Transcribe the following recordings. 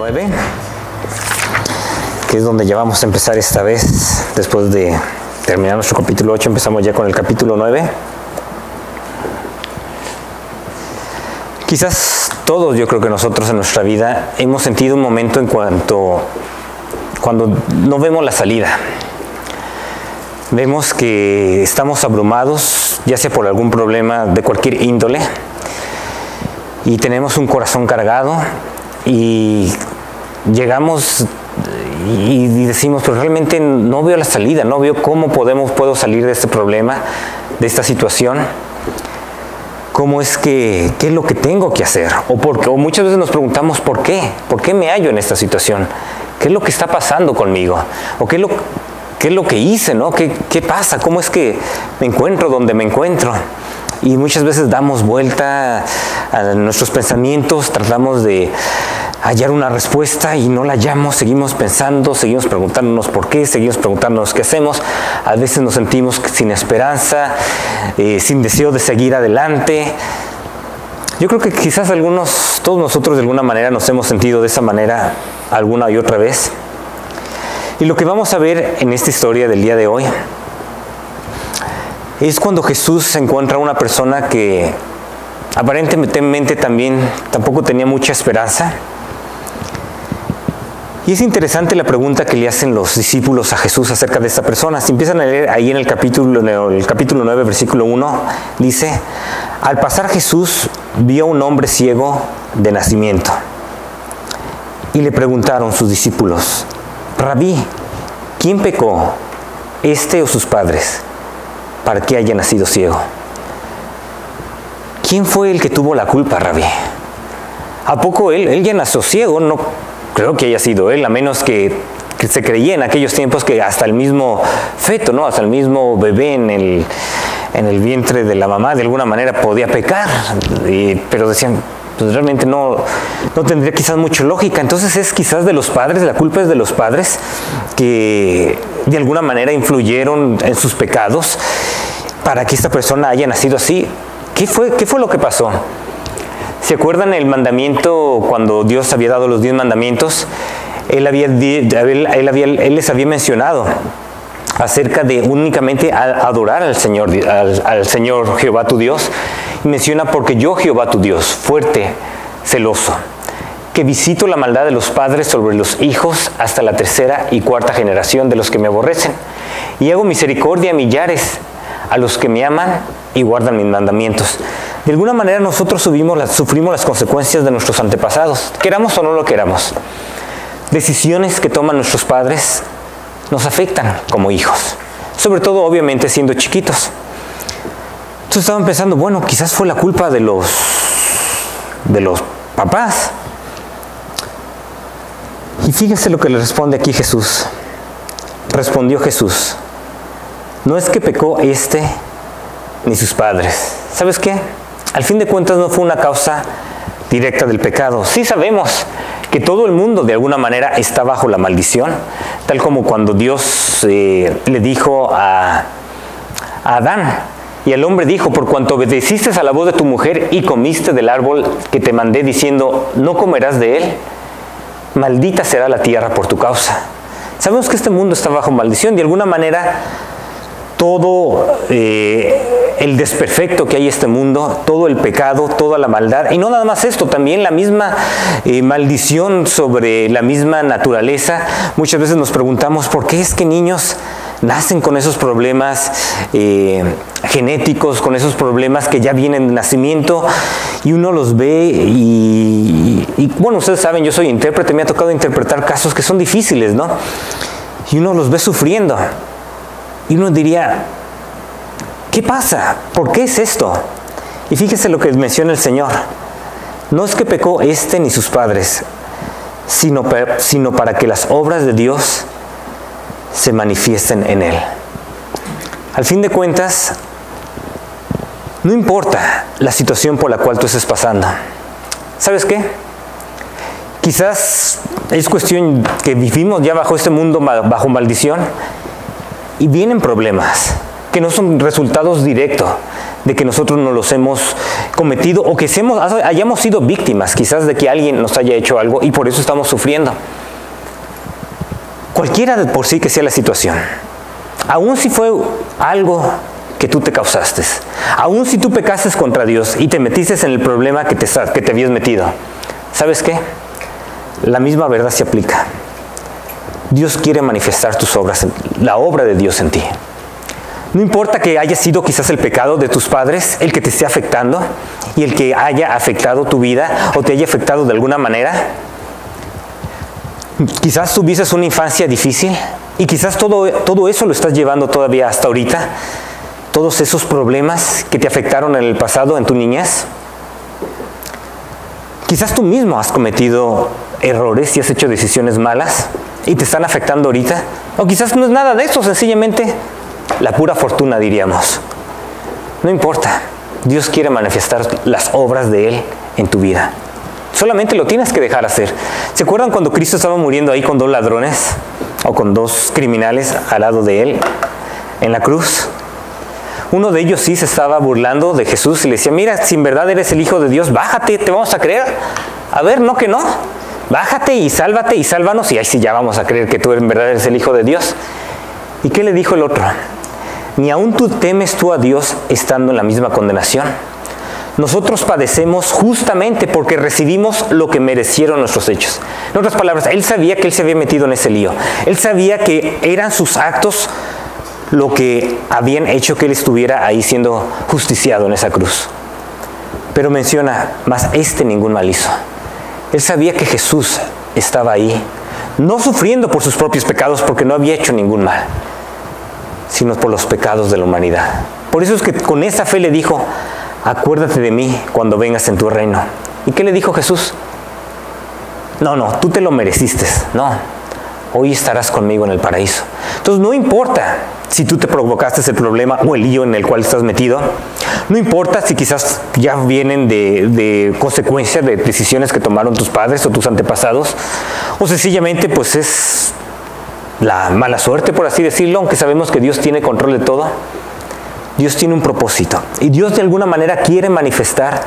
9, que es donde ya vamos a empezar esta vez. Después de terminar nuestro capítulo 8, empezamos ya con el capítulo 9. Quizás todos, yo creo que nosotros en nuestra vida hemos sentido un momento cuando no vemos la salida. Vemos que estamos abrumados, ya sea por algún problema de cualquier índole, y tenemos un corazón cargado, y llegamos y decimos, pero realmente no veo la salida, no veo cómo puedo salir de este problema, de esta situación. ¿Cómo es qué es lo que tengo que hacer? O muchas veces nos preguntamos, ¿por qué? ¿Por qué me hallo en esta situación? ¿Qué es lo que está pasando conmigo? ¿O qué es lo que hice, ¿no? ¿Qué pasa? ¿Cómo es que me encuentro donde me encuentro? Y muchas veces damos vuelta a nuestros pensamientos, tratamos de hallar una respuesta y no la hallamos, seguimos pensando, seguimos preguntándonos por qué, seguimos preguntándonos qué hacemos. A veces nos sentimos sin esperanza, sin deseo de seguir adelante. Yo creo que quizás todos nosotros de alguna manera nos hemos sentido de esa manera alguna y otra vez. Y lo que vamos a ver en esta historia del día de hoy es cuando Jesús encuentra a una persona que aparentemente tampoco tenía mucha esperanza. Y es interesante la pregunta que le hacen los discípulos a Jesús acerca de esta persona. Si empiezan a leer ahí en el capítulo 9, versículo 1, dice: al pasar Jesús vio a un hombre ciego de nacimiento. Y le preguntaron sus discípulos: Rabí, ¿quién pecó, este o sus padres, para que haya nacido ciego? ¿Quién fue el que tuvo la culpa, Rabí? ¿A poco él ya nació ciego? No creo que haya sido él, a menos que se creía en aquellos tiempos que hasta el mismo feto, ¿no? Hasta el mismo bebé en el vientre de la mamá de alguna manera podía pecar. Pero decían, pues realmente no tendría quizás mucha lógica. Entonces es quizás de los padres, la culpa es de los padres que de alguna manera influyeron en sus pecados para que esta persona haya nacido así. ¿Qué fue lo que pasó? ¿Se acuerdan el mandamiento cuando Dios había dado los 10 mandamientos? Él les había mencionado acerca de únicamente adorar al Señor Jehová tu Dios. Y menciona: porque yo, Jehová tu Dios, fuerte, celoso, que visito la maldad de los padres sobre los hijos hasta la 3ª y 4ª generación de los que me aborrecen, y hago misericordia a millares a los que me aman y guardan mis mandamientos. De alguna manera nosotros sufrimos las consecuencias de nuestros antepasados, queramos o no lo queramos. Decisiones que toman nuestros padres nos afectan como hijos, sobre todo obviamente siendo chiquitos. Entonces estaban pensando, bueno, quizás fue la culpa de los papás. Y fíjense lo que le responde aquí Jesús. Respondió Jesús: no es que pecó este ni sus padres. ¿Sabes qué? Al fin de cuentas no fue una causa directa del pecado. Sí sabemos que todo el mundo de alguna manera está bajo la maldición, tal como cuando Dios le dijo a Adán, y el hombre dijo: por cuanto obedeciste a la voz de tu mujer y comiste del árbol que te mandé diciendo, no comerás de él, maldita será la tierra por tu causa. Sabemos que este mundo está bajo maldición. De alguna manera todo el desperfecto que hay en este mundo, todo el pecado, toda la maldad, y no nada más esto, también la misma maldición sobre la misma naturaleza. Muchas veces nos preguntamos, ¿por qué es que niños nacen con esos problemas genéticos, con esos problemas que ya vienen de nacimiento, y uno los ve y bueno, ustedes saben, yo soy intérprete, me ha tocado interpretar casos que son difíciles, ¿no? Y uno los ve sufriendo, y uno diría, ¿qué pasa? ¿Por qué es esto? Y fíjese lo que menciona el Señor: no es que pecó este ni sus padres, sino para que las obras de Dios se manifiesten en él. Al fin de cuentas, no importa la situación por la cual tú estés pasando. ¿Sabes qué? Quizás es cuestión que vivimos ya bajo este mundo bajo maldición, y vienen problemas que no son resultados directos de que nosotros nos los hemos cometido o que hayamos sido víctimas quizás de que alguien nos haya hecho algo y por eso estamos sufriendo. Cualquiera de por sí que sea la situación, aun si fue algo que tú te causaste, aun si tú pecaste contra Dios y te metiste en el problema que te habías metido, ¿sabes qué? La misma verdad se aplica. Dios quiere manifestar tus obras, la obra de Dios en ti. No importa que haya sido quizás el pecado de tus padres el que te esté afectando y el que haya afectado tu vida o te haya afectado de alguna manera. Quizás tuviste una infancia difícil y quizás todo eso lo estás llevando todavía hasta ahorita. Todos esos problemas que te afectaron en el pasado, en tu niñez. Quizás tú mismo has cometido errores y has hecho decisiones malas y te están afectando ahorita. O quizás no es nada de eso, sencillamente la pura fortuna, diríamos. No importa, Dios quiere manifestar las obras de Él en tu vida. Solamente lo tienes que dejar hacer. ¿Se acuerdan cuando Cristo estaba muriendo ahí con 2 ladrones o con 2 criminales al lado de Él en la cruz? Uno de ellos sí se estaba burlando de Jesús y le decía, mira, si en verdad eres el Hijo de Dios, bájate, te vamos a creer. A ver, no que no. Bájate y sálvate y sálvanos y ahí sí ya vamos a creer que tú en verdad eres el Hijo de Dios. ¿Y qué le dijo el otro? Ni aun tú temes tú a Dios estando en la misma condenación. Nosotros padecemos justamente porque recibimos lo que merecieron nuestros hechos. En otras palabras, él sabía que él se había metido en ese lío. Él sabía que eran sus actos lo que habían hecho que él estuviera ahí siendo justiciado en esa cruz. Pero menciona, mas ningún mal hizo. Él sabía que Jesús estaba ahí, no sufriendo por sus propios pecados porque no había hecho ningún mal, sino por los pecados de la humanidad. Por eso es que con esa fe le dijo, acuérdate de mí cuando vengas en tu reino. ¿Y qué le dijo Jesús? No, tú te lo mereciste. No, hoy estarás conmigo en el paraíso. Entonces no importa si tú te provocaste el problema o el lío en el cual estás metido. No importa si quizás ya vienen de consecuencia de decisiones que tomaron tus padres o tus antepasados. O sencillamente pues es la mala suerte, por así decirlo, aunque sabemos que Dios tiene control de todo. Dios tiene un propósito y Dios de alguna manera quiere manifestar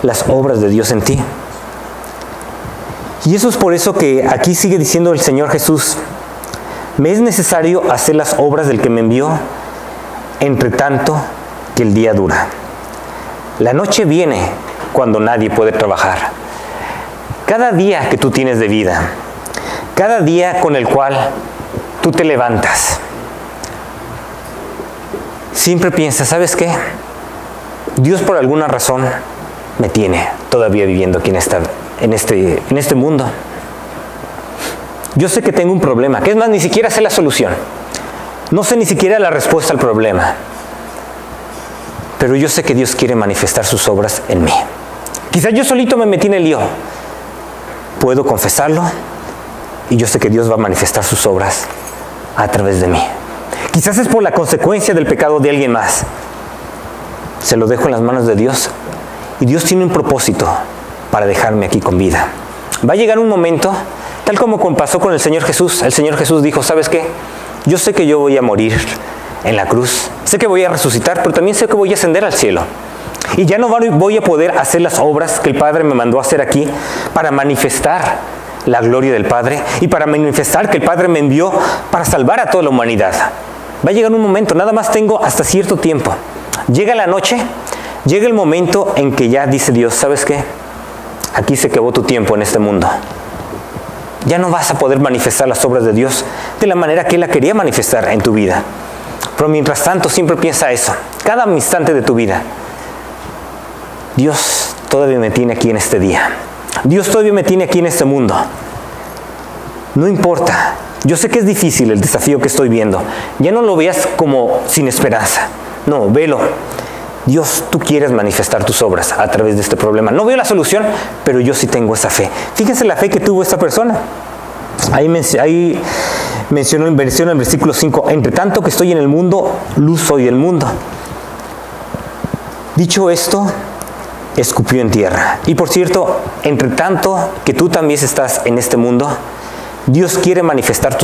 las obras de Dios en ti. Y eso es por eso que aquí sigue diciendo el Señor Jesús, me es necesario hacer las obras del que me envió, entre tanto que el día dura. La noche viene cuando nadie puede trabajar. Cada día que tú tienes de vida, cada día con el cual tú te levantas, siempre piensas, ¿sabes qué? Dios por alguna razón me tiene todavía viviendo aquí en este mundo. Yo sé que tengo un problema, que es más, ni siquiera sé la solución. No sé ni siquiera la respuesta al problema. Pero yo sé que Dios quiere manifestar sus obras en mí. Quizás yo solito me metí en el lío. Puedo confesarlo y yo sé que Dios va a manifestar sus obras a través de mí. Quizás es por la consecuencia del pecado de alguien más. Se lo dejo en las manos de Dios y Dios tiene un propósito para dejarme aquí con vida. Va a llegar un momento, tal como pasó con el Señor Jesús. El Señor Jesús dijo, ¿sabes qué? Yo sé que yo voy a morir en la cruz. Sé que voy a resucitar, pero también sé que voy a ascender al cielo. Y ya no voy a poder hacer las obras que el Padre me mandó a hacer aquí para manifestar la gloria del Padre y para manifestar que el Padre me envió para salvar a toda la humanidad. Va a llegar un momento, nada más tengo hasta cierto tiempo. Llega la noche, llega el momento en que ya dice Dios, ¿sabes qué? Aquí se acabó tu tiempo en este mundo. Ya no vas a poder manifestar las obras de Dios de la manera que Él la quería manifestar en tu vida. Pero mientras tanto, siempre piensa eso. Cada instante de tu vida. Dios todavía me tiene aquí en este día. Dios todavía me tiene aquí en este mundo. No importa. Yo sé que es difícil el desafío que estoy viendo. Ya no lo veas como sin esperanza. No, velo. Dios, tú quieres manifestar tus obras a través de este problema. No veo la solución, pero yo sí tengo esa fe. Fíjense la fe que tuvo esta persona. Ahí mencionó en el versículo 5, entre tanto que estoy en el mundo, luz soy del mundo. Dicho esto, escupió en tierra. Y por cierto, entre tanto que tú también estás en este mundo, Dios quiere manifestar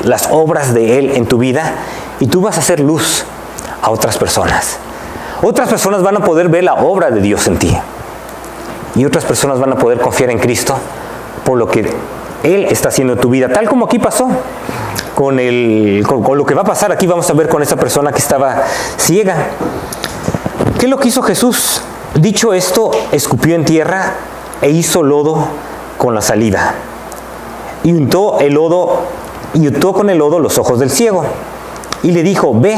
las obras de Él en tu vida y tú vas a hacer luz a otras personas. Otras personas van a poder ver la obra de Dios en ti. Y otras personas van a poder confiar en Cristo por lo que Él está haciendo en tu vida. Tal como aquí pasó con lo que va a pasar aquí, vamos a ver con esa persona que estaba ciega. ¿Qué es lo que hizo Jesús? Dicho esto, escupió en tierra e hizo lodo con la saliva. Y untó con el lodo los ojos del ciego. Y le dijo, ve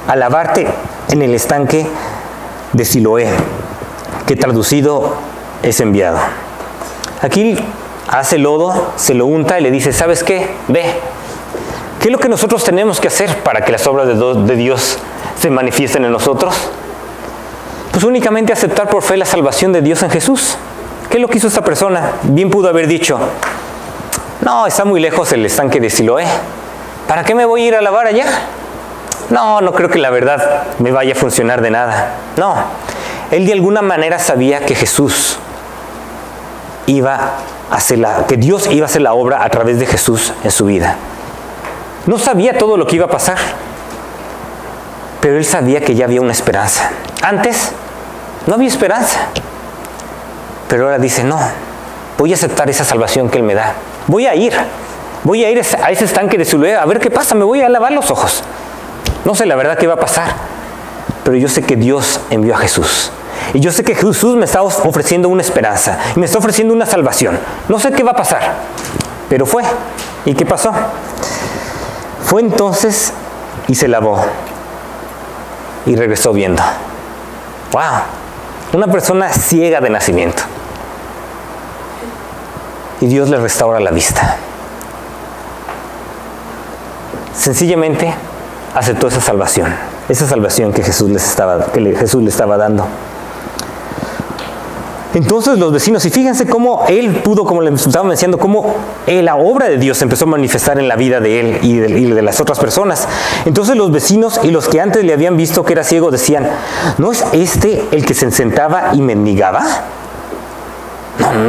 a lavarte en el estanque de Siloé, que traducido es enviado. Aquí hace lodo, se lo unta y le dice, ¿sabes qué? Ve. ¿Qué es lo que nosotros tenemos que hacer para que las obras de Dios se manifiesten en nosotros? Pues únicamente aceptar por fe la salvación de Dios en Jesús. ¿Qué es lo que hizo esta persona? Bien pudo haber dicho, no, está muy lejos el estanque de Siloé. ¿Para qué me voy a ir a lavar allá? No creo que la verdad me vaya a funcionar de nada. No, él de alguna manera sabía que Jesús que Dios iba a hacer la obra a través de Jesús en su vida. No sabía todo lo que iba a pasar, pero él sabía que ya había una esperanza. Antes no había esperanza, pero ahora dice, no, voy a aceptar esa salvación que Él me da. Voy a ir a ese estanque de Siloé a ver qué pasa, me voy a lavar los ojos. No sé la verdad qué va a pasar, pero yo sé que Dios envió a Jesús. Y yo sé que Jesús me está ofreciendo una esperanza, me está ofreciendo una salvación. No sé qué va a pasar, pero fue. ¿Y qué pasó? Fue entonces y se lavó y regresó viendo. ¡Wow! Una persona ciega de nacimiento. Y Dios le restaura la vista. Sencillamente aceptó esa salvación que Jesús le estaba dando. Entonces los vecinos, y fíjense cómo él pudo, como les estaba mencionando, cómo la obra de Dios empezó a manifestar en la vida de él y de las otras personas. Entonces los vecinos y los que antes le habían visto que era ciego decían, ¿no es este el que se sentaba y mendigaba?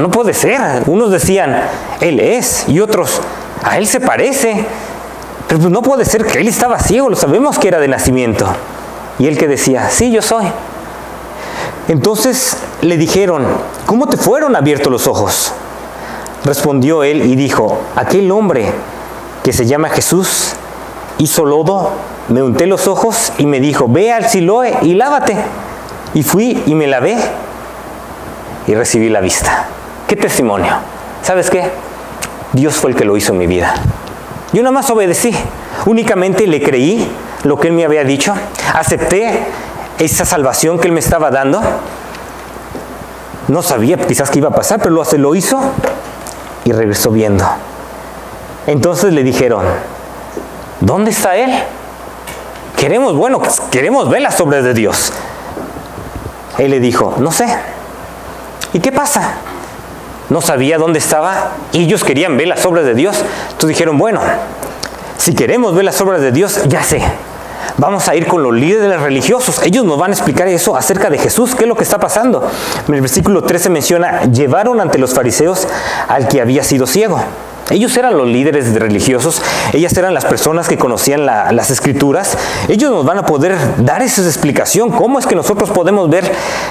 No puede ser. Unos decían, él es, y otros, a él se parece. Pero pues no puede ser que él estaba ciego, lo sabemos que era de nacimiento. Y él que decía, sí, yo soy. Entonces le dijeron, ¿cómo te fueron abiertos los ojos? Respondió él y dijo, aquel hombre que se llama Jesús hizo lodo, me unté los ojos y me dijo, ve al Siloé y lávate. Y fui y me lavé y recibí la vista. ¿Qué testimonio? ¿Sabes qué? Dios fue el que lo hizo en mi vida. Yo nada más obedecí, únicamente le creí lo que Él me había dicho, acepté esa salvación que Él me estaba dando. No sabía quizás qué iba a pasar, pero lo hizo y regresó viendo. Entonces le dijeron, ¿dónde está Él? Queremos ver las obras de Dios. Él le dijo, no sé. ¿Y qué pasa? No sabía dónde estaba y ellos querían ver las obras de Dios. Entonces dijeron, bueno, si queremos ver las obras de Dios, ya sé, vamos a ir con los líderes religiosos. Ellos nos van a explicar eso acerca de Jesús, qué es lo que está pasando. En el versículo 13 menciona, llevaron ante los fariseos al que había sido ciego. Ellos eran los líderes religiosos, ellas eran las personas que conocían las escrituras. Ellos nos van a poder dar esa explicación, cómo es que nosotros podemos ver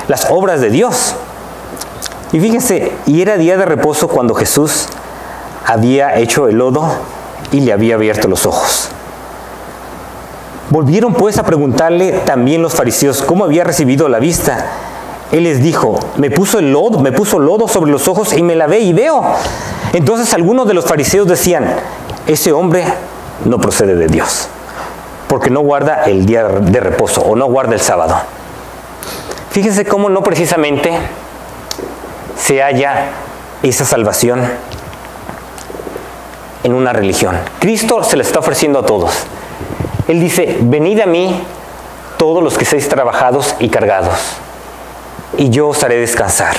las obras de Dios. Y fíjense, y era día de reposo cuando Jesús había hecho el lodo y le había abierto los ojos. Volvieron pues a preguntarle también los fariseos cómo había recibido la vista. Él les dijo, me puso lodo sobre los ojos y me lavé y veo. Entonces algunos de los fariseos decían, ese hombre no procede de Dios, porque no guarda el día de reposo o no guarda el sábado. Fíjense cómo no precisamente se halla esa salvación en una religión. Cristo se la está ofreciendo a todos. Él dice, venid a mí todos los que estéis trabajados y cargados, y yo os haré descansar.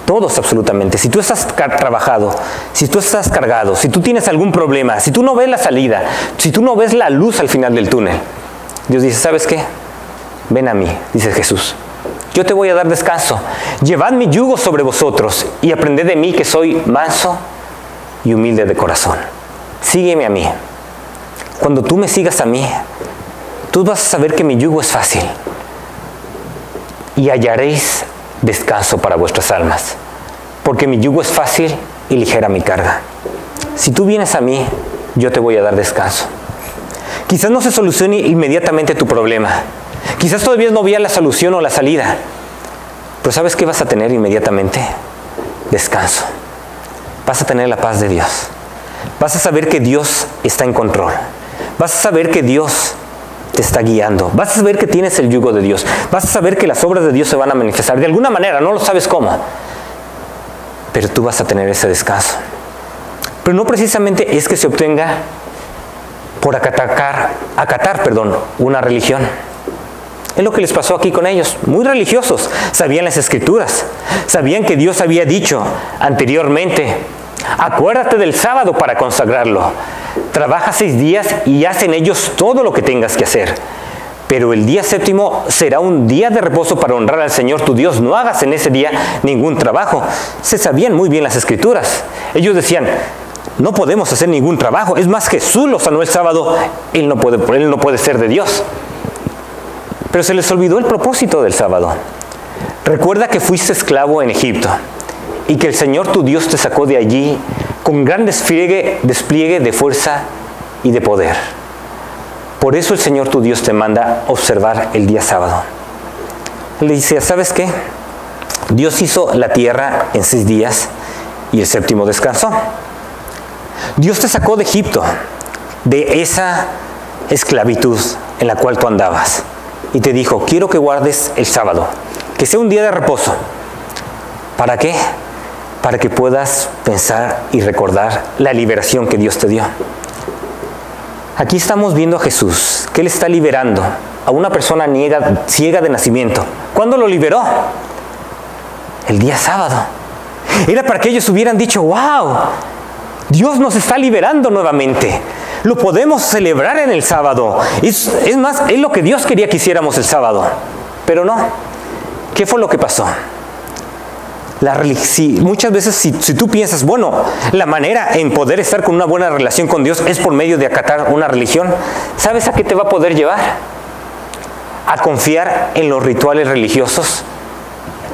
Todos absolutamente. Si tú estás trabajado, si tú estás cargado, si tú tienes algún problema, si tú no ves la salida, si tú no ves la luz al final del túnel, Dios dice, ¿sabes qué? Ven a mí, dice Jesús. Yo te voy a dar descanso. Llevad mi yugo sobre vosotros y aprended de mí que soy manso y humilde de corazón. Sígueme a mí. Cuando tú me sigas a mí, tú vas a saber que mi yugo es fácil. y hallaréis descanso para vuestras almas, porque mi yugo es fácil y ligera mi carga. Si tú vienes a mí, yo te voy a dar descanso. Quizás no se solucione inmediatamente tu problema. Quizás todavía no veas la solución o la salida. Pero ¿sabes qué vas a tener inmediatamente? Descanso. Vas a tener la paz de Dios. Vas a saber que Dios está en control. Vas a saber que Dios te está guiando. Vas a saber que tienes el yugo de Dios. Vas a saber que las obras de Dios se van a manifestar. De alguna manera, no lo sabes cómo. Pero tú vas a tener ese descanso. Pero no precisamente es que se obtenga por acatar una religión. Es lo que les pasó aquí con ellos. Muy religiosos. Sabían las Escrituras. Sabían que Dios había dicho anteriormente: acuérdate del sábado para consagrarlo. Trabaja 6 días y haz en ellos todo lo que tengas que hacer. Pero el día séptimo será un día de reposo para honrar al Señor tu Dios. No hagas en ese día ningún trabajo. Se sabían muy bien las Escrituras. Ellos decían: no podemos hacer ningún trabajo. Es más, Jesús lo sanó el sábado. Él no puede ser de Dios. Pero se les olvidó el propósito del sábado. Recuerda que fuiste esclavo en Egipto y que el Señor tu Dios te sacó de allí con gran despliegue de fuerza y de poder. Por eso el Señor tu Dios te manda observar el día sábado. Él le dice: ¿sabes qué? Dios hizo la tierra en 6 días y el séptimo descansó. Dios te sacó de Egipto, de esa esclavitud en la cual tú andabas. Y te dijo: quiero que guardes el sábado, que sea un día de reposo. ¿Para qué? Para que puedas pensar y recordar la liberación que Dios te dio. Aquí estamos viendo a Jesús, que Él está liberando a una persona ciega de nacimiento. ¿Cuándo lo liberó? El día sábado. Era para que ellos hubieran dicho: ¡wow! Dios nos está liberando nuevamente. Lo podemos celebrar en el sábado. Es más, es lo que Dios quería que hiciéramos el sábado. Pero no. ¿Qué fue lo que pasó? Muchas veces si tú piensas, bueno, la manera en poder estar con una buena relación con Dios es por medio de acatar una religión, ¿sabes a qué te va a poder llevar? A confiar en los rituales religiosos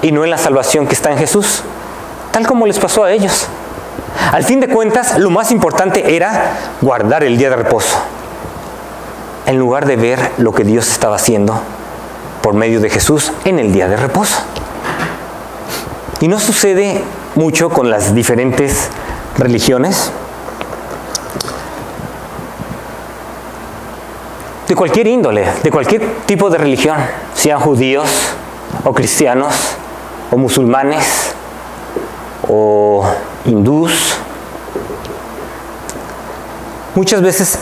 y no en la salvación que está en Jesús, tal como les pasó a ellos. Al fin de cuentas, lo más importante era guardar el día de reposo, en lugar de ver lo que Dios estaba haciendo por medio de Jesús en el día de reposo. Y no sucede mucho con las diferentes religiones. De cualquier índole, de cualquier tipo de religión, sean judíos o cristianos o musulmanes o hindús. Muchas veces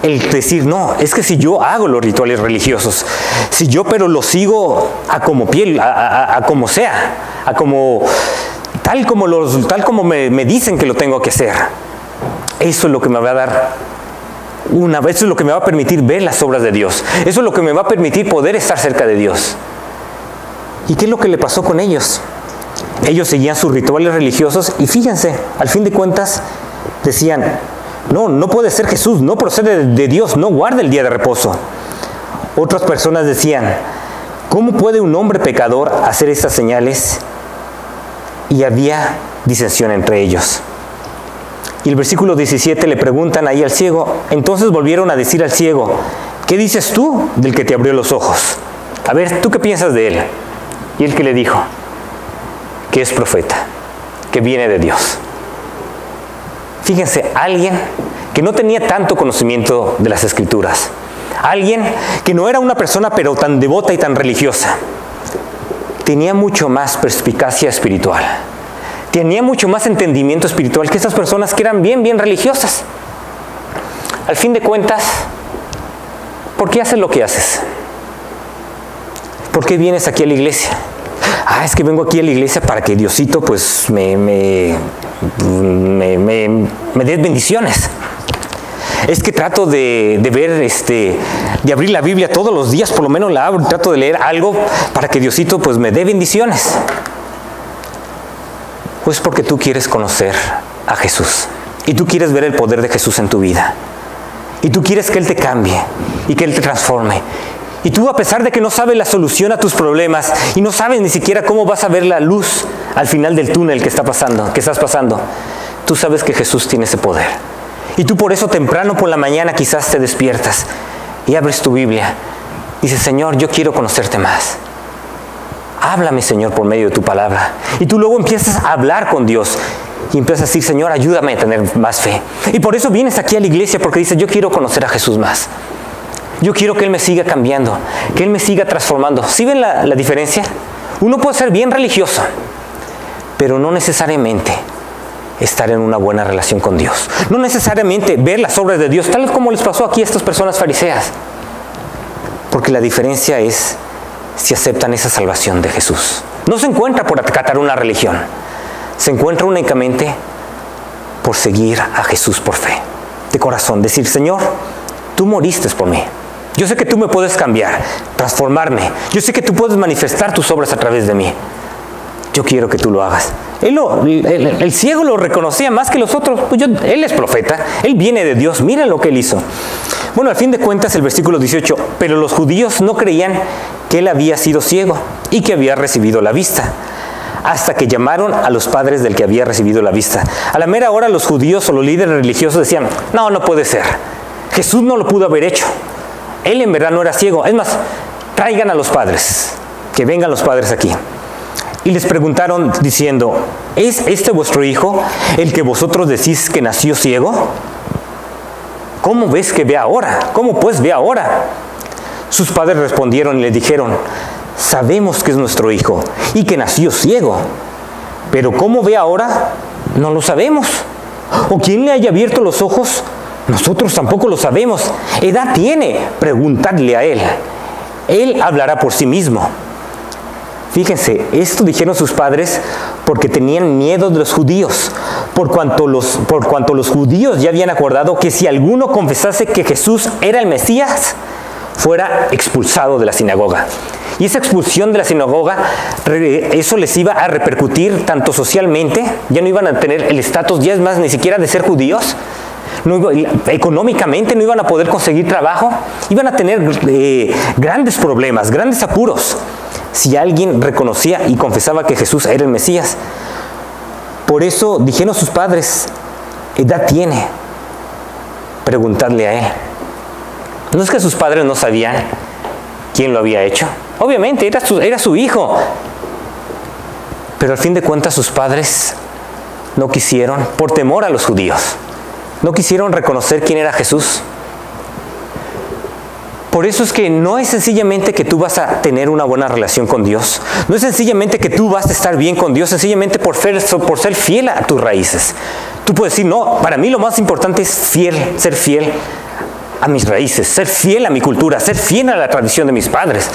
el decir: no, es que si yo hago los rituales religiosos, si yo pero los sigo a como sea, tal como me dicen que lo tengo que hacer, eso es lo que me va a dar eso es lo que me va a permitir ver las obras de Dios. Eso es lo que me va a permitir poder estar cerca de Dios. ¿Y qué es lo que le pasó con ellos? Ellos seguían sus rituales religiosos y fíjense, al fin de cuentas decían: no puede ser Jesús, no procede de Dios, no guarda el día de reposo. Otras personas decían: ¿cómo puede un hombre pecador hacer estas señales? Y había disensión entre ellos. Y el versículo 17 le preguntan ahí al ciego. Entonces volvieron a decir al ciego: ¿qué dices tú del que te abrió los ojos? A ver, ¿tú qué piensas de él? Y él que le dijo: que es profeta, que viene de Dios. Fíjense, alguien que no tenía tanto conocimiento de las Escrituras, alguien que no era una persona pero tan devota y tan religiosa, tenía mucho más perspicacia espiritual, tenía mucho más entendimiento espiritual que estas personas que eran bien religiosas. Al fin de cuentas, ¿por qué haces lo que haces? ¿Por qué vienes aquí a la iglesia? Es que vengo aquí a la iglesia para que Diosito pues me dé bendiciones. Es que trato de abrir la Biblia todos los días, por lo menos la abro, trato de leer algo para que Diosito pues me dé bendiciones. Pues porque tú quieres conocer a Jesús y tú quieres ver el poder de Jesús en tu vida y tú quieres que Él te cambie y que Él te transforme Y tú, a pesar de que no sabes la solución a tus problemas y no sabes ni siquiera cómo vas a ver la luz al final del túnel que estás pasando, tú sabes que Jesús tiene ese poder. Y tú por eso temprano por la mañana quizás te despiertas y abres tu Biblia. Dices, Señor, yo quiero conocerte más. Háblame, Señor, por medio de tu palabra. Y tú luego empiezas a hablar con Dios. Y empiezas a decir, Señor, ayúdame a tener más fe. Y por eso vienes aquí a la iglesia, porque dices, yo quiero conocer a Jesús más. Yo quiero que Él me siga cambiando, que Él me siga transformando. ¿Sí ven la diferencia? Uno puede ser bien religioso, pero no necesariamente estar en una buena relación con Dios. No necesariamente ver las obras de Dios, tal como les pasó aquí a estas personas fariseas. Porque la diferencia es si aceptan esa salvación de Jesús. No se encuentra por acatar una religión. Se encuentra únicamente por seguir a Jesús por fe, de corazón. Decir, Señor, tú moriste por mí. Yo sé que tú me puedes cambiar, transformarme. Yo sé que tú puedes manifestar tus obras a través de mí. Yo quiero que tú lo hagas. El ciego lo reconocía más que los otros. Él es profeta, él viene de Dios. Miren lo que él hizo. Bueno, al fin de cuentas, el versículo 18, pero los judíos no creían que él había sido ciego y que había recibido la vista, hasta que llamaron a los padres del que había recibido la vista. A la mera hora los judíos o los líderes religiosos decían, no puede ser. Jesús no lo pudo haber hecho. Él en verdad no era ciego. Es más, traigan a los padres, que vengan los padres aquí. Y les preguntaron diciendo, ¿es este vuestro hijo el que vosotros decís que nació ciego? ¿Cómo ves que ve ahora? ¿Cómo pues ve ahora? Sus padres respondieron y le dijeron, sabemos que es nuestro hijo y que nació ciego, pero ¿cómo ve ahora? No lo sabemos. ¿O quién le haya abierto los ojos? Nosotros tampoco lo sabemos. ¿Edad tiene? Preguntadle a él. Él hablará por sí mismo. Fíjense, esto dijeron sus padres porque tenían miedo de los judíos, por cuanto los judíos ya habían acordado que si alguno confesase que Jesús era el Mesías, fuera expulsado de la sinagoga. Y esa expulsión de la sinagoga, eso les iba a repercutir tanto socialmente, ya no iban a tener el estatus, ya es más, ni siquiera de ser judíos, económicamente no iban a poder conseguir trabajo, iban a tener grandes problemas, grandes apuros, si alguien reconocía y confesaba que Jesús era el Mesías. Por eso dijeron sus padres, ¿edad tiene? Preguntadle a él. No es que sus padres no sabían quién lo había hecho. Obviamente era su hijo. Pero al fin de cuentas sus padres no quisieron, por temor a los judíos, no quisieron reconocer quién era Jesús. Por eso es que no es sencillamente que tú vas a tener una buena relación con Dios. No es sencillamente que tú vas a estar bien con Dios, sencillamente por ser fiel a tus raíces. Tú puedes decir, no, para mí lo más importante es ser fiel a mis raíces, ser fiel a mi cultura, ser fiel a la tradición de mis padres,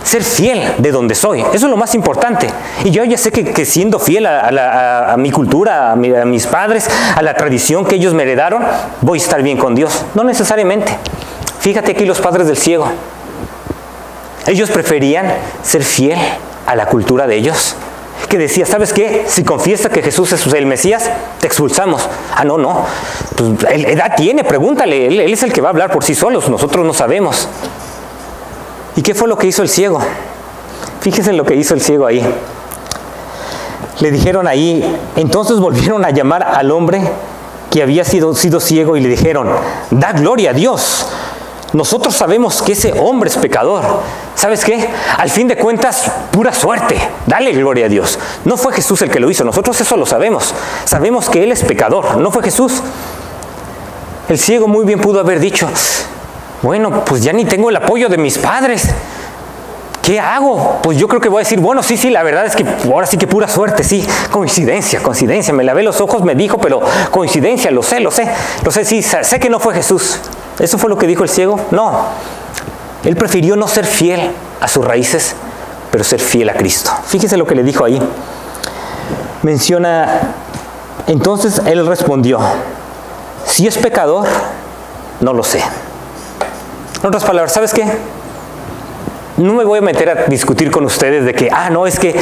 ser fiel de donde soy. Eso es lo más importante. Y yo ya sé que siendo fiel a mi cultura, a mis padres, a la tradición que ellos me heredaron, voy a estar bien con Dios. No necesariamente. Fíjate aquí los padres del ciego. Ellos preferían ser fiel a la cultura de ellos, que decía, ¿sabes qué? Si confiesa que Jesús es el Mesías, te expulsamos. Ah, no. Pues, edad tiene, pregúntale. Él es el que va a hablar por sí solos. Nosotros no sabemos. ¿Y qué fue lo que hizo el ciego? Fíjense en lo que hizo el ciego ahí. Le dijeron ahí, entonces volvieron a llamar al hombre que había sido ciego y le dijeron, da gloria a Dios. Nosotros sabemos que ese hombre es pecador. ¿Sabes qué? Al fin de cuentas, pura suerte. Dale gloria a Dios. No fue Jesús el que lo hizo. Nosotros eso lo sabemos. Sabemos que Él es pecador. No fue Jesús. El ciego muy bien pudo haber dicho, bueno, pues ya ni tengo el apoyo de mis padres. ¿Qué hago? Pues yo creo que voy a decir, bueno, sí, la verdad es que ahora sí que pura suerte, sí. Coincidencia. Me lavé los ojos, me dijo, pero coincidencia, lo sé, sí, sé que no fue Jesús. ¿Eso fue lo que dijo el ciego? No. Él prefirió no ser fiel a sus raíces, pero ser fiel a Cristo. Fíjese lo que le dijo ahí. Menciona, entonces él respondió, si es pecador, no lo sé. En otras palabras, ¿sabes qué? No me voy a meter a discutir con ustedes de que, no, es que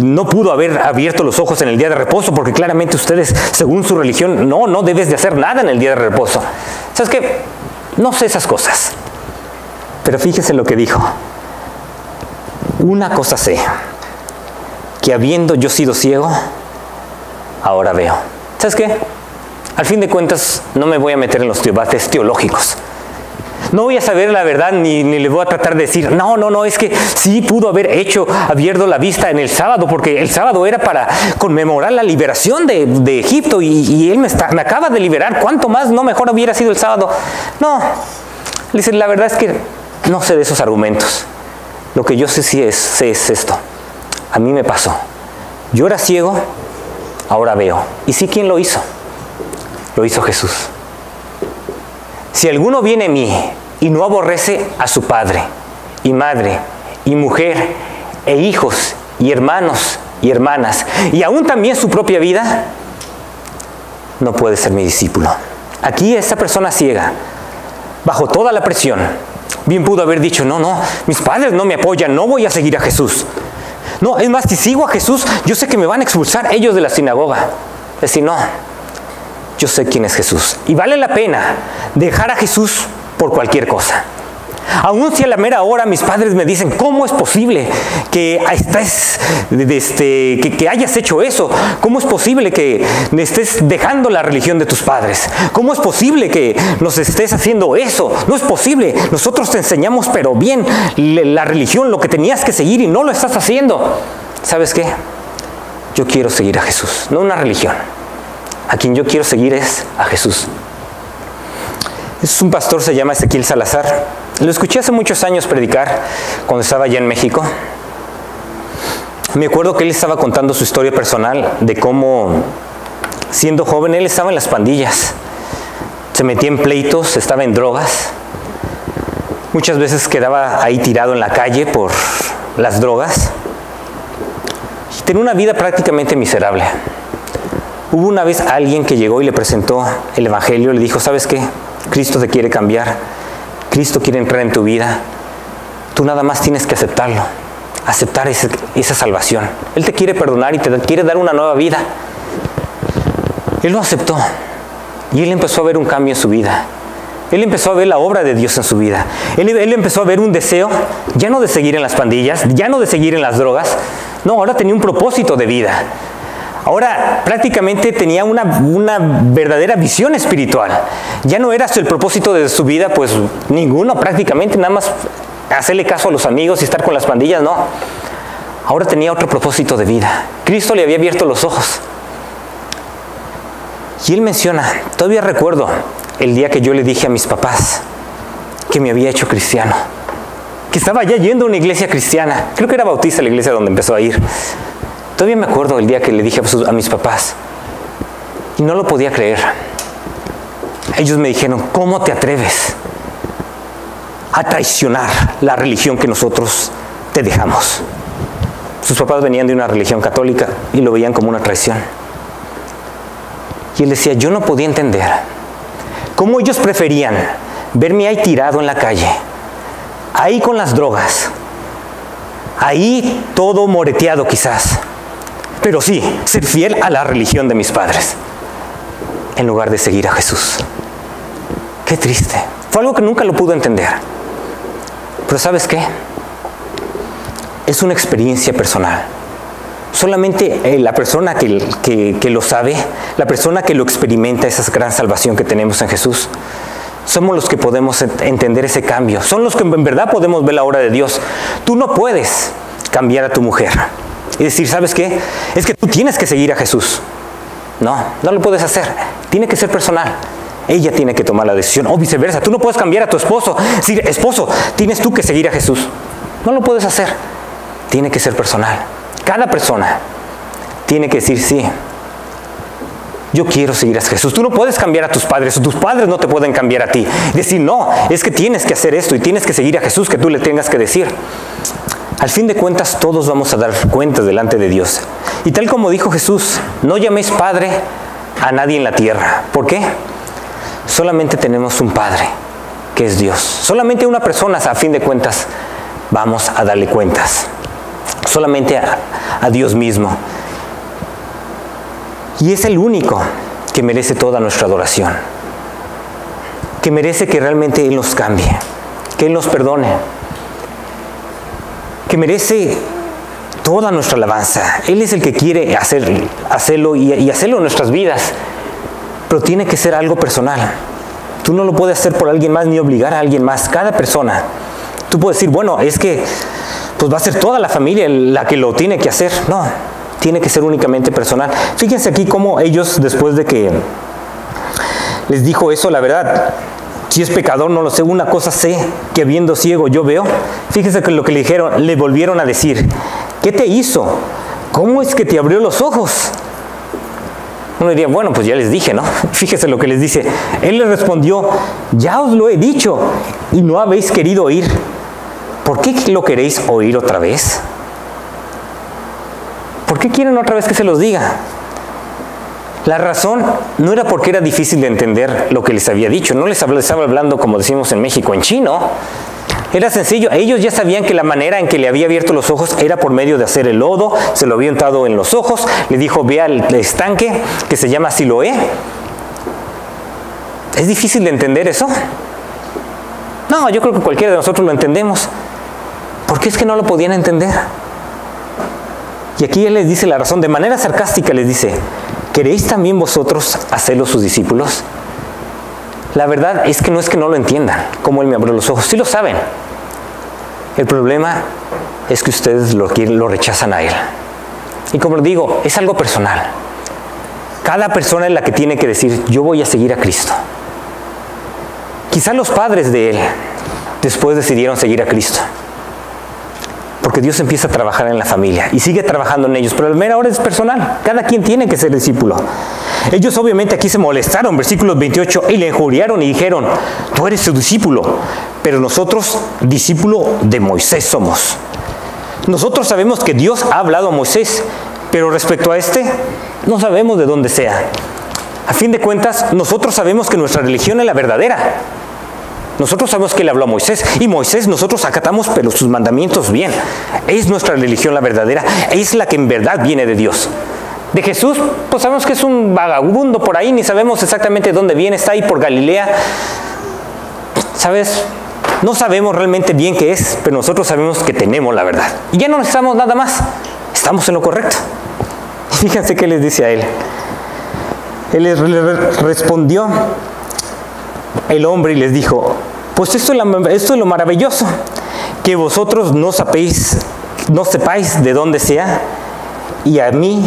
no pudo haber abierto los ojos en el día de reposo, porque claramente ustedes, según su religión, no debes de hacer nada en el día de reposo. ¿Sabes qué? No sé esas cosas. Pero fíjese lo que dijo. Una cosa sé, que habiendo yo sido ciego, ahora veo. ¿Sabes qué? Al fin de cuentas, no me voy a meter en los debates teológicos. No voy a saber la verdad ni le voy a tratar de decir, no, es que sí pudo haber abierto la vista en el sábado, porque el sábado era para conmemorar la liberación de Egipto y él me acaba de liberar. ¿Cuánto más no mejor hubiera sido el sábado? No, le dice, la verdad es que no sé de esos argumentos. Lo que yo sé es esto. A mí me pasó. Yo era ciego, ahora veo. ¿Y sí quién lo hizo? Lo hizo Jesús. Si alguno viene a mí y no aborrece a su padre y madre y mujer e hijos y hermanos y hermanas y aún también su propia vida, no puede ser mi discípulo. Aquí esta persona ciega, bajo toda la presión, bien pudo haber dicho, no, mis padres no me apoyan, no voy a seguir a Jesús. No, es más, si sigo a Jesús, yo sé que me van a expulsar ellos de la sinagoga. Es decir, no, yo sé quién es Jesús. Y vale la pena dejar a Jesús por cualquier cosa. Aún si a la mera hora mis padres me dicen, ¿cómo es posible que hayas hecho eso? ¿Cómo es posible que estés dejando la religión de tus padres? ¿Cómo es posible que nos estés haciendo eso? No es posible. Nosotros te enseñamos, pero bien, la religión, lo que tenías que seguir y no lo estás haciendo. ¿Sabes qué? Yo quiero seguir a Jesús, no una religión. A quien yo quiero seguir es a Jesús. Es un pastor, se llama Ezequiel Salazar. Lo escuché hace muchos años predicar cuando estaba allá en México. Me acuerdo que él estaba contando su historia personal de cómo, siendo joven, él estaba en las pandillas. Se metía en pleitos, estaba en drogas. Muchas veces quedaba ahí tirado en la calle por las drogas. Y tenía una vida prácticamente miserable. Hubo una vez alguien que llegó y le presentó el Evangelio, le dijo, ¿sabes qué? Cristo te quiere cambiar, Cristo quiere entrar en tu vida, tú nada más tienes que aceptarlo, aceptar esa salvación. Él te quiere perdonar y te quiere dar una nueva vida. Él lo aceptó y él empezó a ver un cambio en su vida. Él empezó a ver la obra de Dios en su vida. Él empezó a ver un deseo, ya no de seguir en las pandillas, ya no de seguir en las drogas, no, ahora tenía un propósito de vida. Ahora prácticamente tenía una verdadera visión espiritual. Ya no era el propósito de su vida, pues ninguno, prácticamente nada más hacerle caso a los amigos y estar con las pandillas, no. Ahora tenía otro propósito de vida. Cristo le había abierto los ojos. Y él menciona, todavía recuerdo el día que yo le dije a mis papás que me había hecho cristiano, que estaba ya yendo a una iglesia cristiana, creo que era bautista la iglesia donde empezó a ir. Todavía me acuerdo el día que le dije a mis papás y no lo podía creer. Ellos me dijeron, ¿cómo te atreves a traicionar la religión que nosotros te dejamos? Sus papás venían de una religión católica y lo veían como una traición. Y él decía, yo no podía entender cómo ellos preferían verme ahí tirado en la calle, ahí con las drogas, ahí todo moreteado quizás, pero sí, ser fiel a la religión de mis padres, en lugar de seguir a Jesús. Qué triste. Fue algo que nunca lo pude entender. Pero ¿sabes qué? Es una experiencia personal. Solamente la persona que lo sabe, la persona que lo experimenta, esa gran salvación que tenemos en Jesús, somos los que podemos entender ese cambio. Son los que en verdad podemos ver la obra de Dios. Tú no puedes cambiar a tu mujer y decir, ¿sabes qué? Es que tú tienes que seguir a Jesús. No, no lo puedes hacer. Tiene que ser personal. Ella tiene que tomar la decisión, o viceversa. Tú no puedes cambiar a tu esposo. Decir, esposo, tienes tú que seguir a Jesús. No lo puedes hacer. Tiene que ser personal. Cada persona tiene que decir, sí, yo quiero seguir a Jesús. Tú no puedes cambiar a tus padres, o tus padres no te pueden cambiar a ti. Decir, no, es que tienes que hacer esto y tienes que seguir a Jesús, que tú le tengas que decir. Al fin de cuentas, todos vamos a dar cuentas delante de Dios. Y tal como dijo Jesús, no llaméis Padre a nadie en la tierra. ¿Por qué? Solamente tenemos un Padre, que es Dios. Solamente una persona, a fin de cuentas, vamos a darle cuentas. Solamente a Dios mismo. Y es el único que merece toda nuestra adoración. Que merece que realmente Él nos cambie. que Él nos perdone, que merece toda nuestra alabanza. Él es el que quiere hacerlo y hacerlo en nuestras vidas, pero tiene que ser algo personal. Tú no lo puedes hacer por alguien más ni obligar a alguien más. Cada persona, tú puedes decir, bueno, es que pues va a ser toda la familia la que lo tiene que hacer. No, tiene que ser únicamente personal. Fíjense aquí cómo ellos, después de que les dijo eso, la verdad, si es pecador no lo sé, una cosa sé, que viendo ciego yo veo. Fíjense que lo que le dijeron, le volvieron a decir, ¿qué te hizo? ¿Cómo es que te abrió los ojos? Uno diría, bueno, pues ya les dije, ¿no? Fíjese lo que les dice. Él les respondió, ya os lo he dicho y no habéis querido oír. ¿Por qué lo queréis oír otra vez? ¿Por qué quieren otra vez que se los diga? La razón no era porque era difícil de entender lo que les había dicho. No les estaba hablando, como decimos en México, en chino. Era sencillo. Ellos ya sabían que la manera en que le había abierto los ojos era por medio de hacer el lodo. Se lo había untado en los ojos. Le dijo, ve al estanque que se llama Siloé. ¿Es difícil de entender eso? No, yo creo que cualquiera de nosotros lo entendemos. ¿Por qué es que no lo podían entender? Y aquí Él les dice la razón. De manera sarcástica les dice, ¿queréis también vosotros hacerlo sus discípulos? La verdad es que no lo entiendan, cómo Él me abrió los ojos. Sí lo saben. El problema es que ustedes lo rechazan a Él. Y como les digo, es algo personal. Cada persona es la que tiene que decir, yo voy a seguir a Cristo. Quizá los padres de Él después decidieron seguir a Cristo. Porque Dios empieza a trabajar en la familia y sigue trabajando en ellos, pero la mera hora es personal. Cada quien tiene que ser discípulo. Ellos obviamente aquí se molestaron, versículos 28, y le injuriaron y dijeron, tú eres su discípulo, pero nosotros discípulo de Moisés somos. Nosotros sabemos que Dios ha hablado a Moisés, pero respecto a este, no sabemos de dónde sea. A fin de cuentas, nosotros sabemos que nuestra religión es la verdadera. Nosotros sabemos que le habló a Moisés, y Moisés nosotros acatamos, pero sus mandamientos bien. Es nuestra religión la verdadera, es la que en verdad viene de Dios. De Jesús, pues sabemos que es un vagabundo por ahí, ni sabemos exactamente dónde viene, está ahí por Galilea. ¿Sabes? No sabemos realmente bien qué es, pero nosotros sabemos que tenemos la verdad. Y ya no necesitamos nada más, estamos en lo correcto. Fíjense qué les dice a él. Él les respondió el hombre y les dijo, pues esto es lo maravilloso, que vosotros no sepáis de dónde sea, y a mí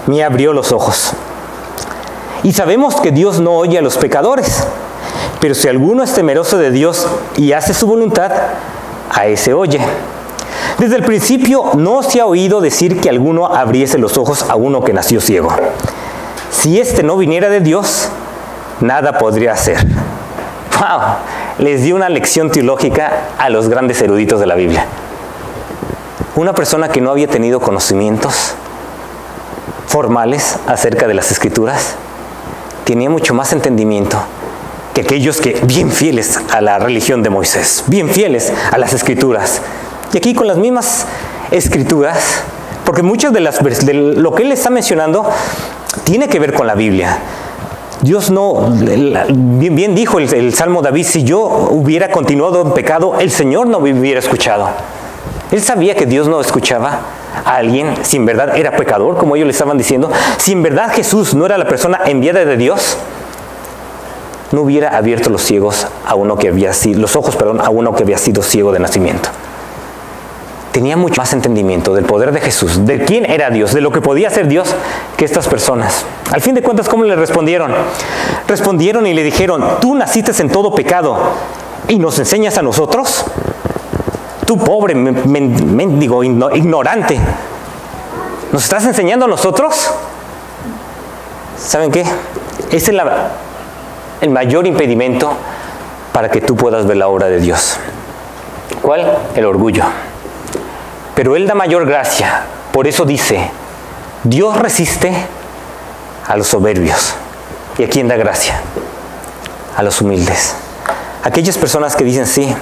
me abrió los ojos. Y sabemos que Dios no oye a los pecadores, pero si alguno es temeroso de Dios y hace su voluntad, a ese oye. Desde el principio no se ha oído decir que alguno abriese los ojos a uno que nació ciego. Si éste no viniera de Dios, nada podría hacer. ¡Wow! Les dio una lección teológica a los grandes eruditos de la Biblia. Una persona que no había tenido conocimientos formales acerca de las Escrituras, tenía mucho más entendimiento que aquellos que, bien fieles a la religión de Moisés, bien fieles a las Escrituras. Y aquí con las mismas Escrituras, porque muchas de lo que él está mencionando tiene que ver con la Biblia. Dios no, bien dijo el Salmo David, si yo hubiera continuado en pecado, el Señor no me hubiera escuchado. Él sabía que Dios no escuchaba a alguien si en verdad era pecador, como ellos le estaban diciendo. Si en verdad Jesús no era la persona enviada de Dios, no hubiera abierto los ojos a uno que había sido ciego de nacimiento. Tenía mucho más entendimiento del poder de Jesús, de quién era Dios, de lo que podía hacer Dios, que estas personas. Al fin de cuentas, ¿cómo le respondieron? Respondieron y le dijeron, tú naciste en todo pecado y nos enseñas a nosotros. Tú pobre, mendigo, ignorante, ¿nos estás enseñando a nosotros? ¿Saben qué? Ese es el mayor impedimento para que tú puedas ver la obra de Dios. ¿Cuál? El orgullo. Pero Él da mayor gracia. Por eso dice, Dios resiste a los soberbios. ¿Y a quién da gracia? A los humildes. Aquellas personas que dicen, sí,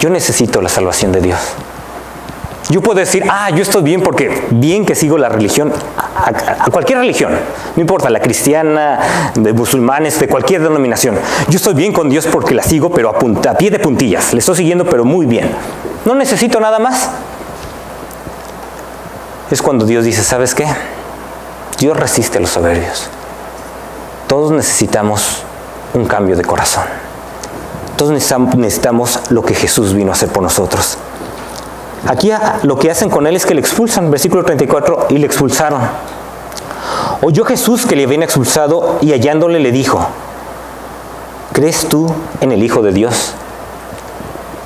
yo necesito la salvación de Dios. Yo puedo decir, yo estoy bien porque bien que sigo la religión. a cualquier religión, no importa, la cristiana, de musulmanes, de cualquier denominación. Yo estoy bien con Dios porque la sigo, pero a pie de puntillas. Le estoy siguiendo, pero muy bien. No necesito nada más. Es cuando Dios dice, ¿sabes qué? Dios resiste a los soberbios. Todos necesitamos un cambio de corazón. Todos necesitamos lo que Jesús vino a hacer por nosotros. Aquí lo que hacen con él es que le expulsan, versículo 34, y le expulsaron. Oyó Jesús que le habían expulsado y hallándole le dijo, ¿crees tú en el Hijo de Dios?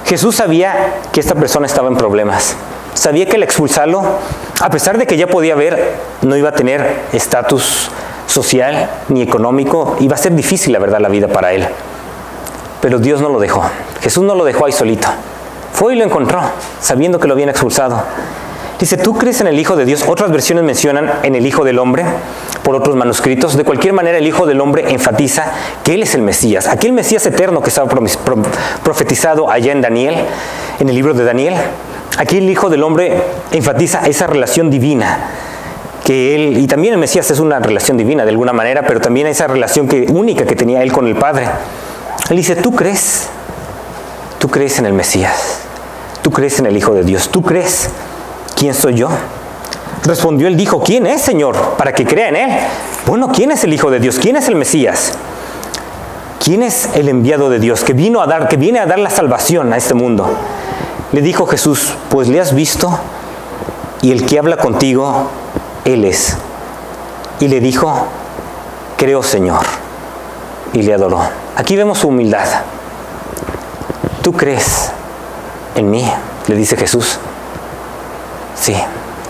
Jesús sabía que esta persona estaba en problemas. Sabía que al expulsarlo, a pesar de que ya podía ver, no iba a tener estatus social ni económico, iba a ser difícil, la verdad, la vida para él. Pero Dios no lo dejó. Jesús no lo dejó ahí solito. Fue y lo encontró, sabiendo que lo habían expulsado. Dice, ¿tú crees en el Hijo de Dios? Otras versiones mencionan en el Hijo del Hombre, por otros manuscritos. De cualquier manera, el Hijo del Hombre enfatiza que Él es el Mesías. Aquel Mesías eterno que estaba profetizado allá en Daniel, en el libro de Daniel. Aquí el Hijo del Hombre enfatiza esa relación divina. Que Él, y también el Mesías es una relación divina de alguna manera, pero también esa relación única que tenía Él con el Padre. Él dice, ¿tú crees? ¿Tú crees en el Mesías? ¿Tú crees en el Hijo de Dios? ¿Tú crees? ¿Quién soy yo? Respondió él, dijo, ¿quién es, Señor? Para que crea en Él. Bueno, ¿quién es el Hijo de Dios? ¿Quién es el Mesías? ¿Quién es el enviado de Dios que viene a dar la salvación a este mundo? Le dijo Jesús, pues le has visto y el que habla contigo, Él es. Y le dijo, creo, Señor. Y le adoró. Aquí vemos su humildad. ¿Tú crees en mí? Le dice Jesús. Sí.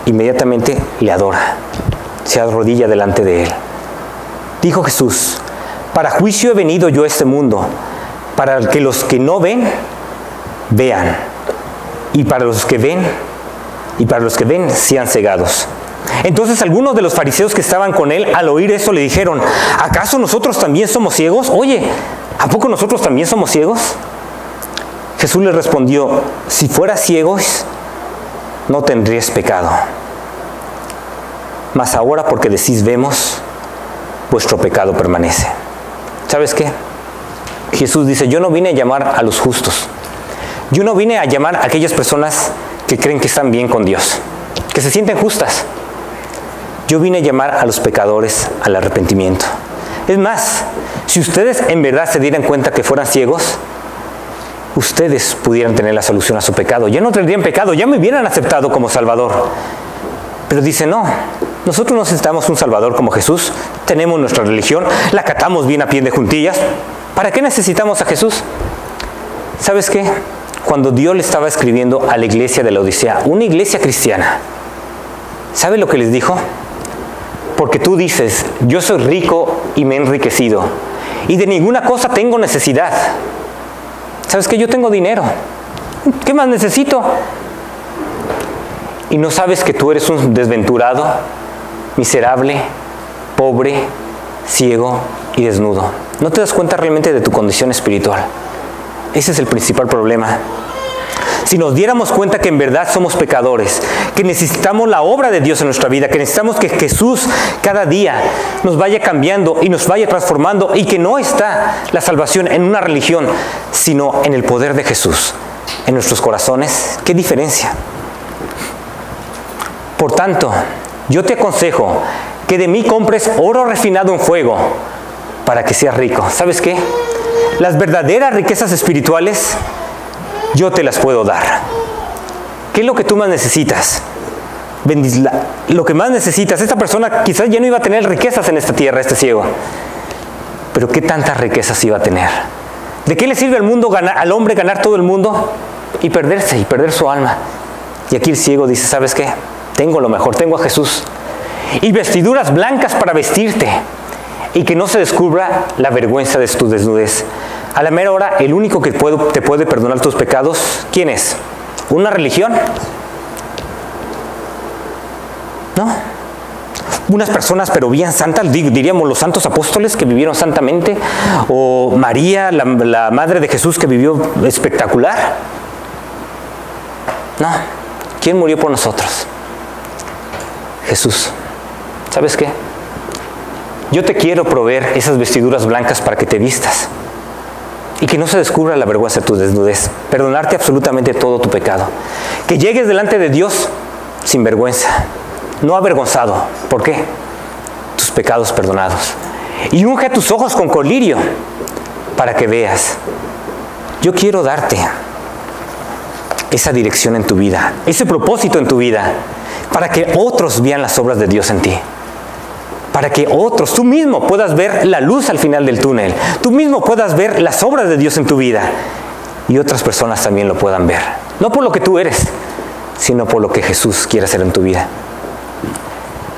Inmediatamente le adora. Se arrodilla delante de Él. Dijo Jesús, para juicio he venido yo a este mundo, para que los que no ven, vean. Y para los que ven sean cegados. Entonces algunos de los fariseos que estaban con él, al oír eso, le dijeron, ¿acaso nosotros también somos ciegos? Oye, ¿a poco nosotros también somos ciegos? Jesús les respondió, si fueras ciegos, no tendrías pecado. Mas ahora porque decís vemos, vuestro pecado permanece. ¿Sabes qué? Jesús dice, yo no vine a llamar a los justos. Yo no vine a llamar a aquellas personas que creen que están bien con Dios, que se sienten justas. Yo vine a llamar a los pecadores al arrepentimiento. Es más, si ustedes en verdad se dieran cuenta que fueran ciegos, ustedes pudieran tener la solución a su pecado. Ya no tendrían pecado, ya me hubieran aceptado como Salvador. Pero dice, no, nosotros no necesitamos un Salvador como Jesús. Tenemos nuestra religión, la acatamos bien a pie de juntillas. ¿Para qué necesitamos a Jesús? ¿Sabes qué? Cuando Dios le estaba escribiendo a la iglesia de la Odisea, una iglesia cristiana, ¿sabe lo que les dijo? Porque tú dices, yo soy rico y me he enriquecido, y de ninguna cosa tengo necesidad. ¿Sabes qué? Yo tengo dinero. ¿Qué más necesito? Y no sabes que tú eres un desventurado, miserable, pobre, ciego y desnudo. No te das cuenta realmente de tu condición espiritual. Ese es el principal problema. Si nos diéramos cuenta que en verdad somos pecadores, que necesitamos la obra de Dios en nuestra vida, que necesitamos que Jesús cada día nos vaya cambiando y nos vaya transformando, y que no está la salvación en una religión, sino en el poder de Jesús en nuestros corazones, ¿qué diferencia? Por tanto, yo te aconsejo que de mí compres oro refinado en fuego para que seas rico. ¿Sabes qué? Las verdaderas riquezas espirituales yo te las puedo dar. ¿Qué es lo que tú más necesitas? Lo que más necesitas. Esta persona quizás ya no iba a tener riquezas en esta tierra, este ciego. Pero ¿qué tantas riquezas iba a tener? ¿De qué le sirve al hombre ganar todo el mundo y perderse y perder su alma? Y aquí el ciego dice, ¿sabes qué? Tengo lo mejor, tengo a Jesús. Y vestiduras blancas para vestirte, y que no se descubra la vergüenza de tu desnudez. A la mera hora, el único que te puede perdonar tus pecados, ¿quién es? ¿Una religión? ¿No? Unas personas pero bien santas, diríamos los santos apóstoles que vivieron santamente, o María, la madre de Jesús, que vivió espectacular. No. ¿Quién murió por nosotros? Jesús. ¿Sabes qué? Yo te quiero proveer esas vestiduras blancas para que te vistas y que no se descubra la vergüenza de tu desnudez. Perdonarte absolutamente todo tu pecado. Que llegues delante de Dios sin vergüenza, no avergonzado. ¿Por qué? Tus pecados perdonados. Y unge tus ojos con colirio para que veas. Yo quiero darte esa dirección en tu vida, ese propósito en tu vida, para que otros vean las obras de Dios en ti. Para que otros, tú mismo puedas ver la luz al final del túnel. Tú mismo puedas ver las obras de Dios en tu vida. Y otras personas también lo puedan ver. No por lo que tú eres, sino por lo que Jesús quiere hacer en tu vida.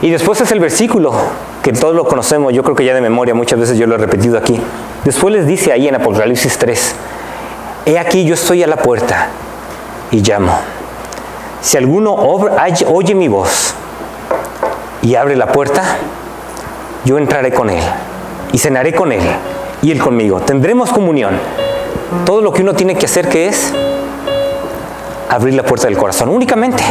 Y después es el versículo, que todos lo conocemos, yo creo que ya de memoria, muchas veces yo lo he repetido aquí. Después les dice ahí en Apocalipsis 3, he aquí yo estoy a la puerta y llamo. Si alguno oye mi voz y abre la puerta, yo entraré con él y cenaré con él y él conmigo. Tendremos comunión. Todo lo que uno tiene que hacer, ¿qué es? Abrir la puerta del corazón, únicamente.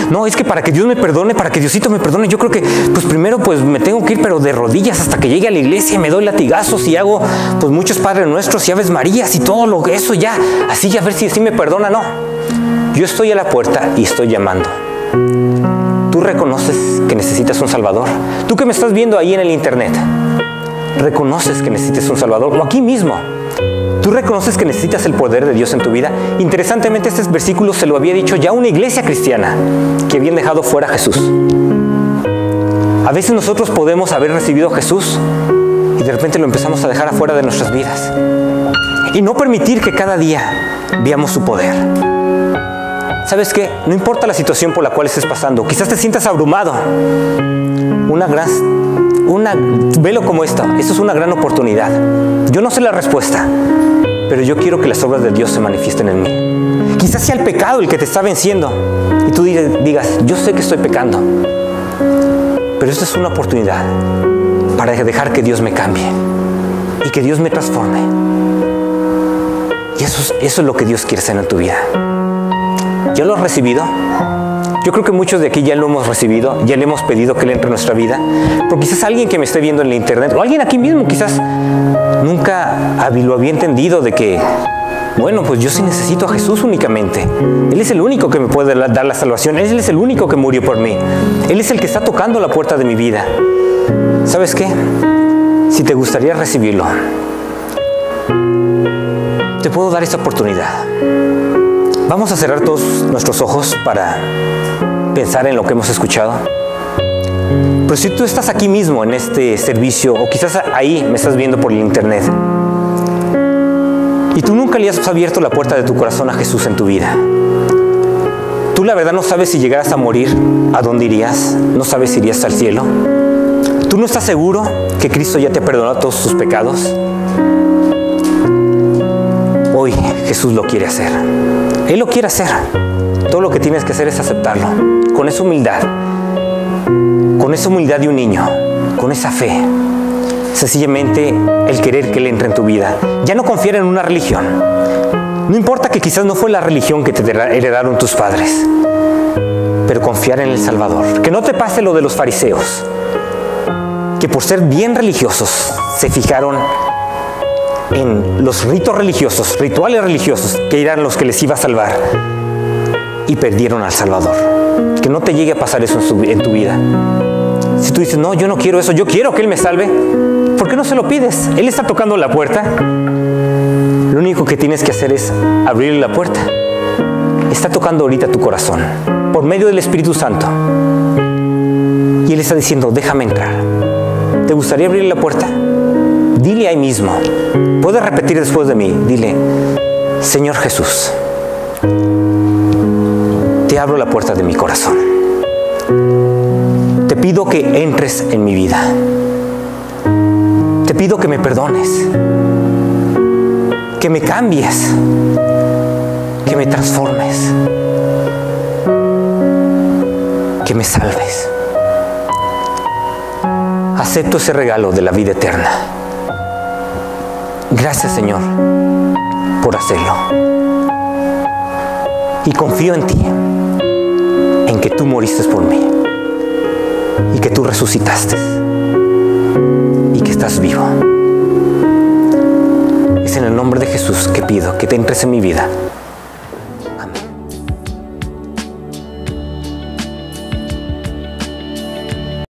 No, es que para que Dios me perdone, para que Diosito me perdone, yo creo que pues primero pues me tengo que ir, pero de rodillas hasta que llegue a la iglesia y me doy latigazos y hago pues muchos Padres Nuestros y Aves Marías y todo lo que eso ya, así a ver si así me perdona. No, yo estoy a la puerta y estoy llamando. ¿Tú reconoces que necesitas un Salvador? Tú que me estás viendo ahí en el internet, ¿reconoces que necesitas un Salvador? O aquí mismo, ¿tú reconoces que necesitas el poder de Dios en tu vida? Interesantemente, este versículo se lo había dicho ya una iglesia cristiana que habían dejado fuera a Jesús. A veces nosotros podemos haber recibido a Jesús y de repente lo empezamos a dejar afuera de nuestras vidas. Y no permitir que cada día veamos su poder. ¿Sabes qué? No importa la situación por la cual estés pasando. Quizás te sientas abrumado. Velo como esto es una gran oportunidad. Yo no sé la respuesta, pero yo quiero que las obras de Dios se manifiesten en mí. Quizás sea el pecado el que te está venciendo y tú digas, yo sé que estoy pecando, pero esta es una oportunidad para dejar que Dios me cambie y que Dios me transforme. Y eso es lo que Dios quiere hacer en tu vida. ¿Ya lo has recibido? Yo creo que muchos de aquí ya lo hemos recibido, ya le hemos pedido que Él entre en nuestra vida. Pero quizás alguien que me esté viendo en la internet, o alguien aquí mismo quizás nunca lo había entendido de que, bueno, pues yo sí necesito a Jesús únicamente. Él es el único que me puede dar la salvación. Él es el único que murió por mí. Él es el que está tocando la puerta de mi vida. ¿Sabes qué? Si te gustaría recibirlo, te puedo dar esta oportunidad. Vamos a cerrar todos nuestros ojos para pensar en lo que hemos escuchado. Pero si tú estás aquí mismo en este servicio, o quizás ahí me estás viendo por el internet, y tú nunca le has abierto la puerta de tu corazón a Jesús en tu vida. Tú la verdad no sabes si llegarás a morir, ¿a dónde irías? No sabes si irías al cielo. Tú no estás seguro que Cristo ya te perdonó todos tus pecados. Hoy Jesús lo quiere hacer. Él lo quiere hacer. Todo lo que tienes que hacer es aceptarlo. Con esa humildad de un niño, con esa fe. Sencillamente el querer que Él entre en tu vida. Ya no confiar en una religión. No importa que quizás no fue la religión que te heredaron tus padres, pero confiar en el Salvador. Que no te pase lo de los fariseos, que por ser bien religiosos se fijaron en los rituales religiosos, que eran los que les iba a salvar, y perdieron al Salvador. Que no te llegue a pasar eso en tu vida. Si tú dices, no, yo no quiero eso, yo quiero que Él me salve, ¿por qué no se lo pides? Él está tocando la puerta. Lo único que tienes que hacer es abrirle la puerta. Está tocando ahorita tu corazón por medio del Espíritu Santo, y Él está diciendo, déjame entrar. ¿Te gustaría abrirle la puerta? Dile ahí mismo. Puedes repetir después de mí. Dile, Señor Jesús, te abro la puerta de mi corazón. Te pido que entres en mi vida. Te pido que me perdones, que me cambies, que me transformes, que me salves. Acepto ese regalo de la vida eterna. Gracias, Señor, por hacerlo. Y confío en ti, en que tú moriste por mí. y que tú resucitaste y que estás vivo. Es en el nombre de Jesús que pido que te entres en mi vida